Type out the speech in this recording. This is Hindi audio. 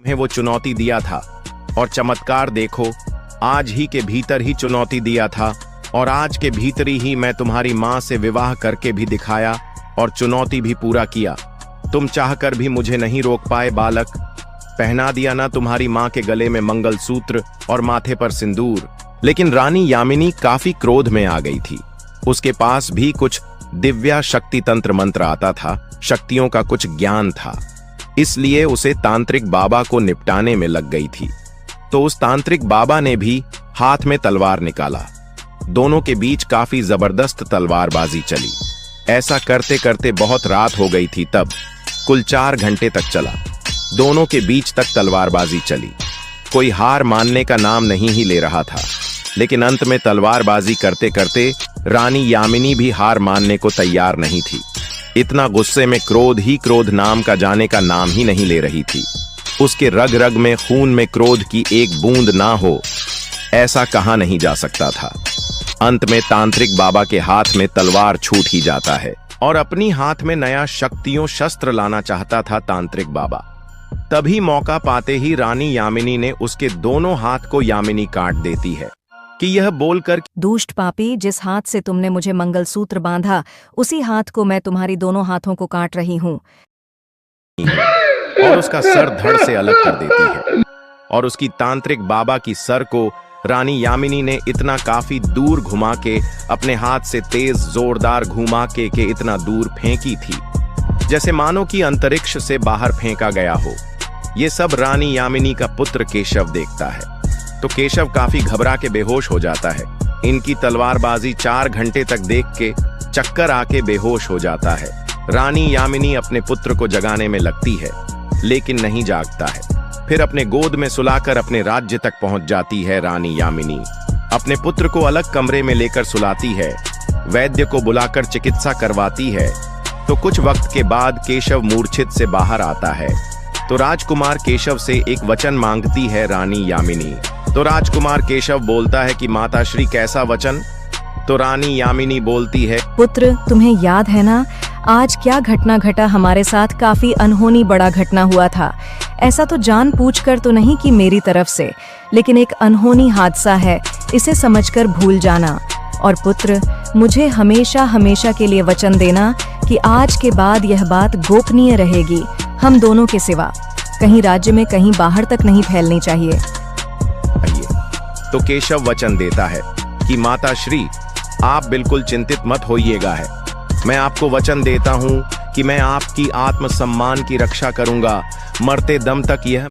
में वो चुनौती दिया था, और चमत्कार देखो, आज ही के भीतर ही चुनौती दिया था, और आज के भीतरी ही मैं तुम्हारी माँ से विवाह करके भी दिखाया और चुनौती भी पूरा किया। तुम चाहकर भी मुझे नहीं रोक पाए बालक। पहना दिया ना तुम्हारी माँ के गले में मंगलसूत्र और माथे पर सिंदूर। लेकिन रानी यामिनी काफी क्रोध में आ गई थी। उसके पास भी कुछ दिव्या शक्ति तंत्र मंत्र आता था, शक्तियों का कुछ ज्ञान था, इसलिए उसे तांत्रिक बाबा को निपटाने में लग गई थी। तो उस तांत्रिक बाबा ने भी हाथ में तलवार निकाला। दोनों के बीच काफी जबरदस्त तलवारबाजी चली। ऐसा करते करते बहुत रात हो गई थी। तब कुल 4 घंटे तक चला। दोनों के बीच तक तलवारबाजी चली। कोई हार मानने का नाम नहीं ही ले रहा था। लेकिन अंत में तलवारबाजी करते करते रानी यामिनी भी हार मानने को तैयार नहीं थी। इतना गुस्से में क्रोध ही क्रोध नाम का जाने का नाम ही नहीं ले रही थी। उसके रग रग में खून में क्रोध की एक बूंद ना हो, ऐसा कहा नहीं जा सकता था। अंत में तांत्रिक बाबा के हाथ में तलवार छूट ही जाता है और अपनी हाथ में नया शक्तियों शस्त्र लाना चाहता था तांत्रिक बाबा। तभी मौका पाते ही रानी यामिनी ने उसके दोनों हाथ को यामिनी काट देती है कि यह बोलकर, दुष्ट पापी, जिस हाथ से तुमने मुझे मंगलसूत्र बांधा, उसी हाथ को मैं तुम्हारी दोनों हाथों को काट रही हूँ। और उसका सर धड़ से अलग कर देती है। और उसकी तांत्रिक बाबा की सर को रानी यामिनी ने इतना काफी दूर घुमा के, अपने हाथ से तेज जोरदार घुमा के इतना दूर फेंकी थी जैसे मानो कि अंतरिक्ष से बाहर फेंका गया हो। ये सब रानी यामिनी का पुत्र केशव देखता है तो केशव काफी घबरा के बेहोश हो जाता है। इनकी तलवारबाजी 4 घंटे तक देख के चक्कर आके बेहोश हो जाता है। रानी यामिनी अपने पुत्र को जगाने में लगती है लेकिन नहीं जागता है। फिर अपने गोद में सुलाकर अपने राज्य तक पहुंच जाती है। रानी यामिनी अपने पुत्र को अलग कमरे में लेकर सुलाती है, वैद्य को बुलाकर चिकित्सा करवाती है। तो कुछ वक्त के बाद केशव मूर्छित से बाहर आता है। तो राजकुमार केशव से एक वचन मांगती है रानी यामिनी। तो राजकुमार केशव बोलता है कि माताश्री, कैसा वचन? तो रानी यामिनी बोलती है, पुत्र, तुम्हें याद है ना, आज क्या घटना घटा हमारे साथ? काफी अनहोनी बड़ा घटना हुआ था। ऐसा तो जानबूझकर तो नहीं कि मेरी तरफ से, लेकिन एक अनहोनी हादसा है, इसे समझकर भूल जाना। और पुत्र, मुझे हमेशा हमेशा के लिए वचन देना कि आज के बाद यह बात गोपनीय रहेगी, हम दोनों के सिवा। कहीं राज्य में कहीं बाहर तक नहीं फैलनी चाहिए। तो केशव वचन देता है कि माताश्री, आप बिल्कुल चिंतित मत होइएगा है। मैं आपको वचन देता हूँ कि मैं आपकी आत्मसम्मान की रक्षा करूंगा, मरते दम तक यह